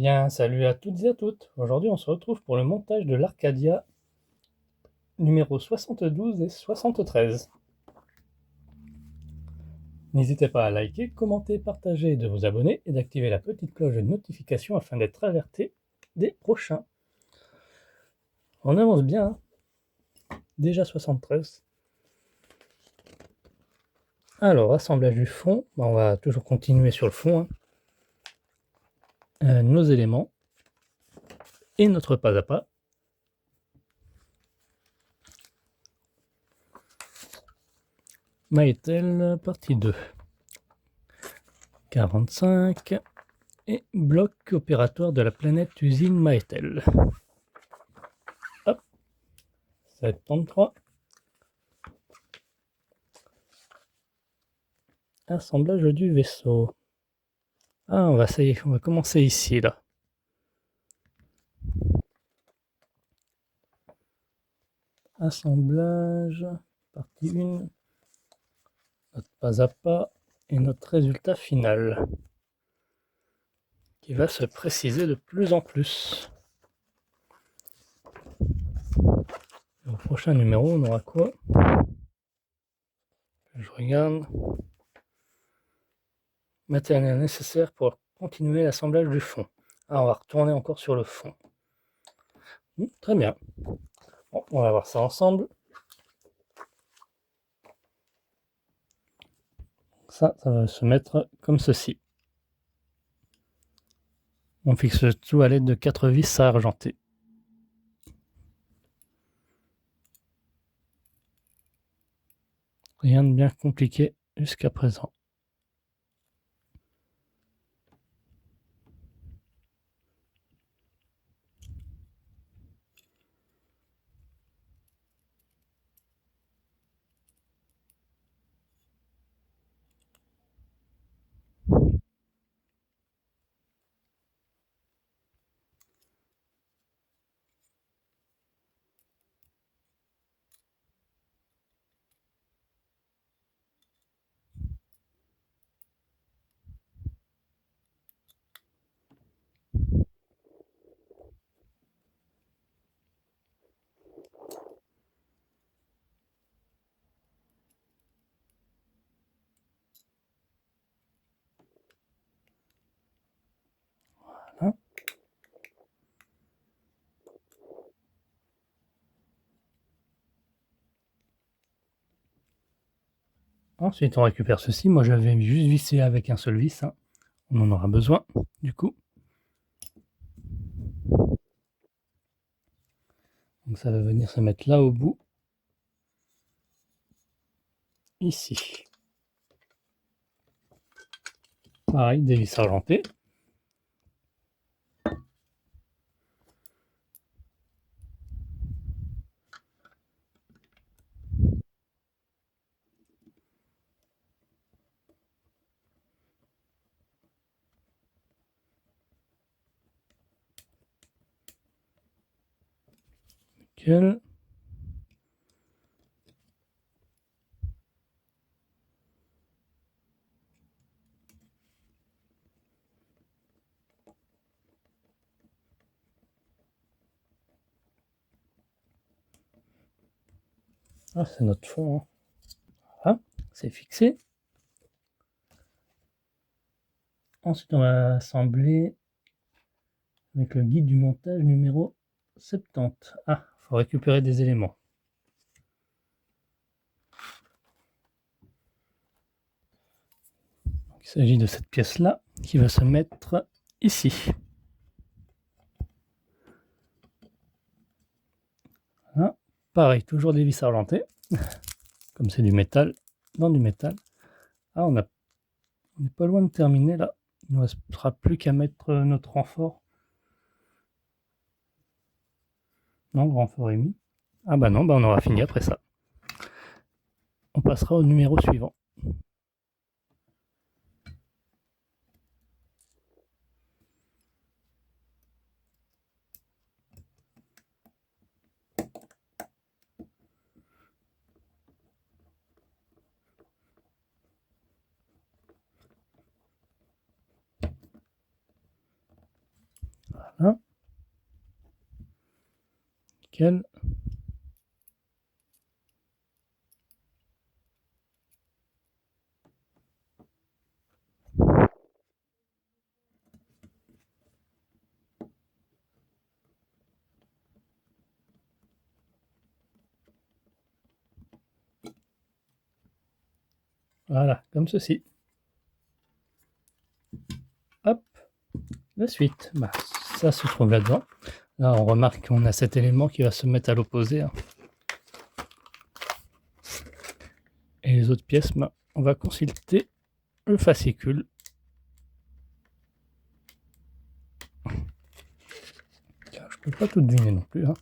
Bien, salut à toutes et à toutes. Aujourd'hui, on se retrouve pour le montage de l'Arcadia numéro 72 et 73. N'hésitez pas à liker, commenter, partager, de vous abonner et d'activer la petite cloche de notification afin d'être alerté des prochains. On avance bien, hein. Déjà 73. Alors, assemblage du fond, on va toujours continuer sur le fond, hein. Nos éléments et notre pas à pas. Maëtel, partie 2. 45 et bloc opératoire de la planète usine Maëtel. Hop, 73. Assemblage du vaisseau. Ah, ça y est, on va commencer ici, là. Assemblage, partie 1, notre pas à pas et notre résultat final, qui va se préciser de plus en plus. Au prochain numéro, on aura quoi? Je regarde. Matériel nécessaire pour continuer l'assemblage du fond. Ah, on va retourner encore sur le fond. Très bien. Bon, on va voir ça ensemble. Ça va se mettre comme ceci. On fixe le tout à l'aide de 4 vis à argenter. Rien de bien compliqué jusqu'à présent. Voilà. Ensuite, on récupère ceci. Moi, j'avais juste vissé avec un seul vis, hein. On en aura besoin, du coup. Donc, ça va venir se mettre là au bout. Ici. Pareil, des vis argentées. Nickel. Ah, c'est notre fond, hein. Voilà, c'est fixé. Ensuite, on va assembler avec le guide du montage numéro 70. Ah, il faut récupérer des éléments. Donc, il s'agit de cette pièce-là qui va se mettre ici. Voilà. Pareil, toujours des vis argentées. Comme c'est du métal, dans du métal. Ah, on n'est pas loin de terminer là. Il ne restera plus qu'à mettre notre renfort. Non, le renfort est mis. Ah bah non, bah on aura fini après ça. On passera au numéro suivant. Voilà. Nickel. Voilà, comme ceci. Hop, la suite. Bah, ça se trouve là-dedans. Là, on remarque qu'on a cet élément qui va se mettre à l'opposé. Hein. Et les autres pièces, bah, on va consulter le fascicule. Tiens, je peux pas tout deviner non plus. Hein.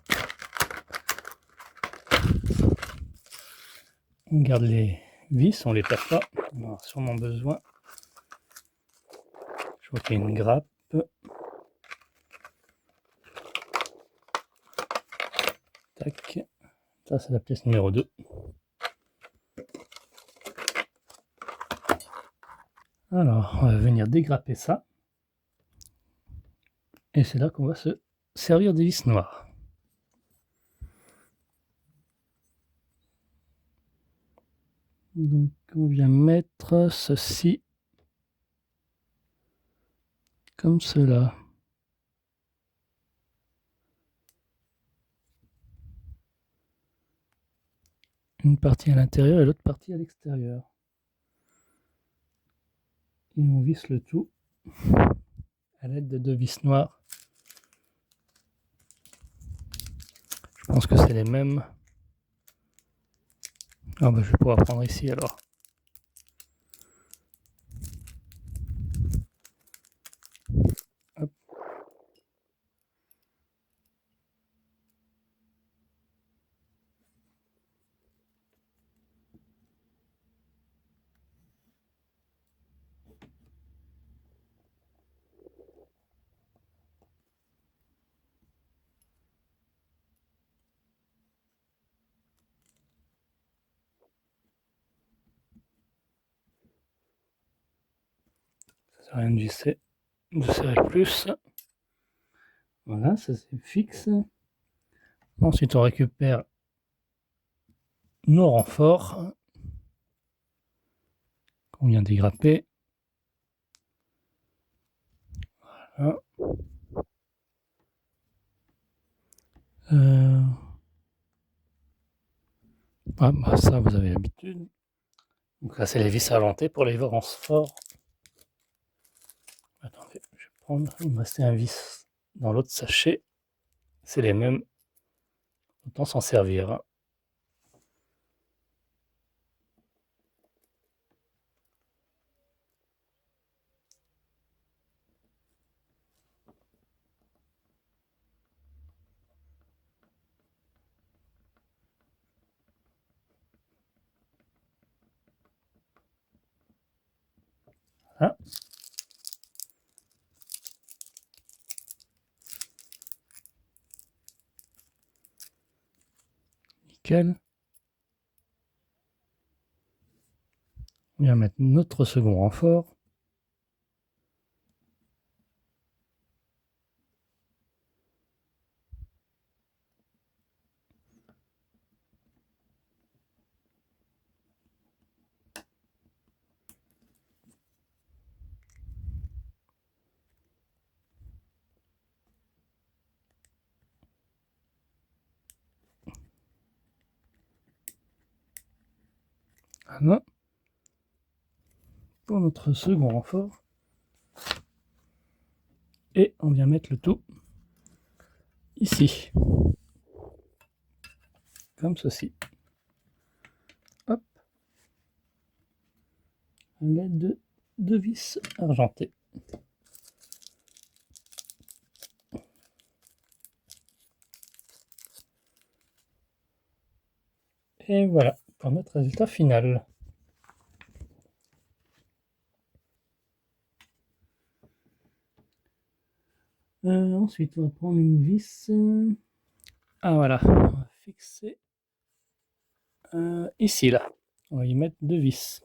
On garde les vis, on les tape pas. On en aura sûrement besoin. Je vois qu'il y a une grappe. Tac. Ça, c'est la pièce numéro 2. Alors, on va venir dégrapper ça. Et c'est là qu'on va se servir des vis noires. Donc, on vient mettre ceci comme cela. Une partie à l'intérieur et l'autre partie à l'extérieur. Et on visse le tout à l'aide de 2 vis noires. Je pense que c'est les mêmes. Ah bah, je vais pouvoir prendre ici alors. Hop. Ça sert à rien de visser, de serrer plus. Voilà, ça c'est fixe. Ensuite, on récupère nos renforts qu'on vient dégrapper. Voilà. Ah bah ça, vous avez l'habitude. Donc là, c'est les vis argentées pour les renforts. Attendez, je vais prendre. Il me restait un vis dans l'autre sachet. C'est les mêmes. Autant s'en servir. Voilà. Nickel. On vient mettre notre second renfort. Voilà. Pour notre second renfort. Et on vient mettre le tout ici. Comme ceci. Hop. À l'aide de 2 vis argentées. Et voilà pour notre résultat final. Ensuite, on va prendre une vis. Ah voilà, on va fixer ici, là. On va y mettre 2 vis.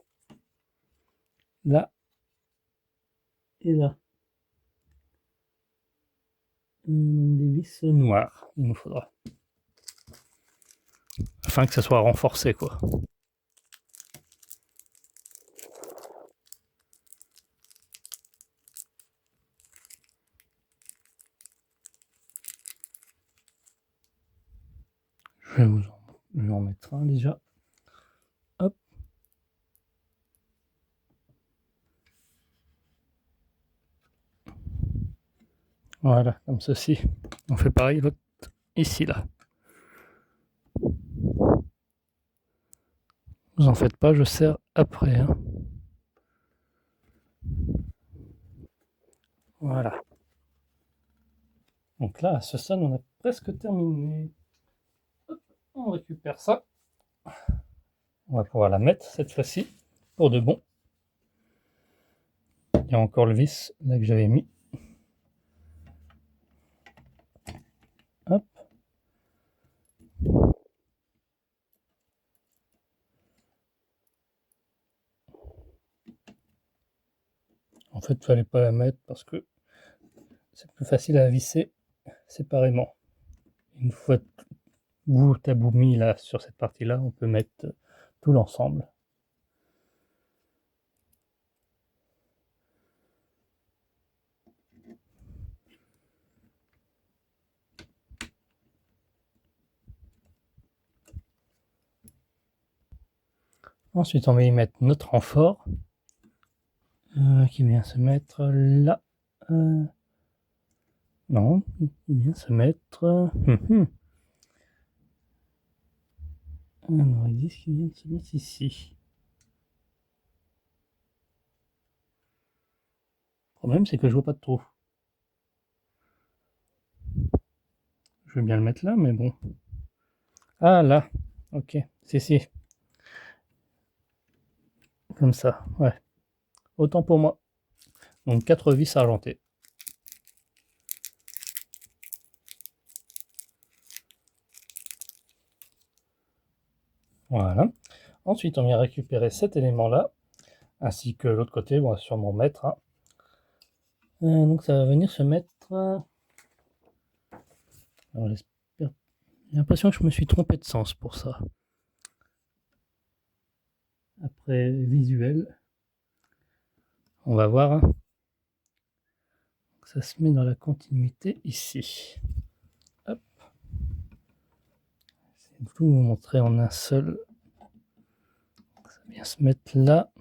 Là et là. des vis noires, il nous faudra. Afin que ça soit renforcé, quoi. Je vais en mettre un déjà. Hop. Voilà, comme ceci. On fait pareil l'autre ici, là. Vous en faites pas, je serre après. Hein. Voilà. Donc là, à ce stade, on a presque terminé. Hop, on récupère ça. On va pouvoir la mettre cette fois-ci pour de bon. Il y a encore le vis là que j'avais mis. Hop. En fait, il ne fallait pas la mettre parce que c'est plus facile à visser séparément. Une fois bout à bout mis là sur cette partie-là, on peut mettre tout l'ensemble. Ensuite, on va y mettre notre renfort qui vient se mettre là. Non, il vient se mettre. Alors, ils disent qu'il vient de se mettre ici. Le problème, c'est que je vois pas de trou. Je veux bien le mettre là, mais bon. Ah, là. Ok. Si. Comme ça, ouais. Autant pour moi. Donc 4 vis argentées. Voilà. Ensuite, on vient récupérer cet élément-là, ainsi que l'autre côté, on va sûrement mettre. Hein. Donc ça va venir se mettre... Alors, j'ai l'impression que je me suis trompé de sens pour ça. Après visuel, on va voir. Hein. Ça se met dans la continuité ici. Hop. C'est de vous montrer en un seul. Ça vient se mettre là.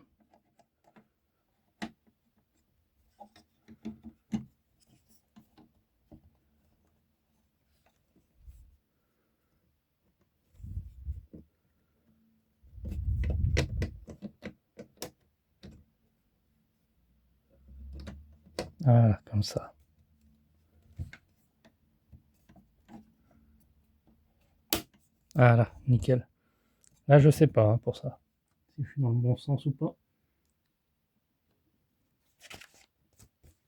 Voilà, comme ça. Voilà, nickel. Là, je sais pas hein, pour ça. Si je suis dans le bon sens ou pas.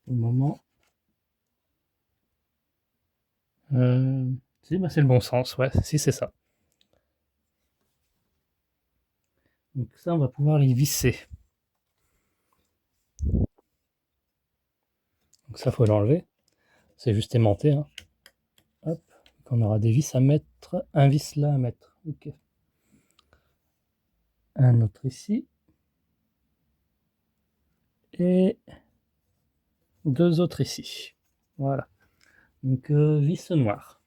Pour le moment. Si, bah, c'est le bon sens, ouais, si c'est ça. Donc ça, on va pouvoir les visser. Donc ça, faut l'enlever. C'est juste aimanté. Hein. Hop. Donc on aura des vis à mettre. Un vis là à mettre. Ok. Un autre ici. Et 2 autres ici. Voilà. Donc vis noire.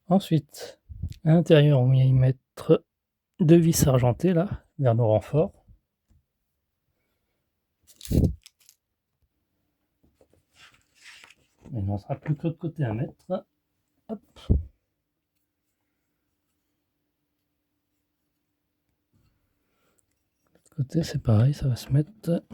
Ensuite, à l'intérieur, on vient y mettre 2 vis argentées là, vers nos renforts. Il n'en sera plus que l'autre côté à mettre. Hop. L'autre côté, c'est pareil, ça va se mettre.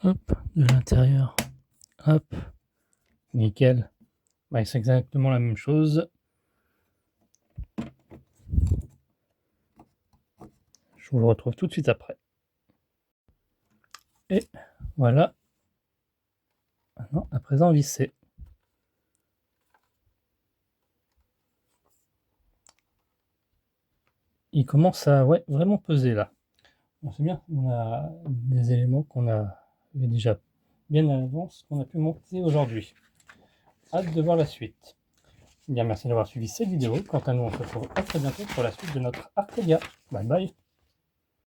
Hop, de l'intérieur. Hop. Nickel. Bah, c'est exactement la même chose. Je vous retrouve tout de suite après. Et voilà. Maintenant, à présent visser. Il commence à vraiment peser là. Bon, c'est bien, on a des éléments qu'on avait déjà bien à l'avance, qu'on a pu monter aujourd'hui. Hâte de voir la suite. Bien, merci d'avoir suivi cette vidéo. Quant à nous, on se retrouve à très bientôt pour la suite de notre Arcadia. Bye bye.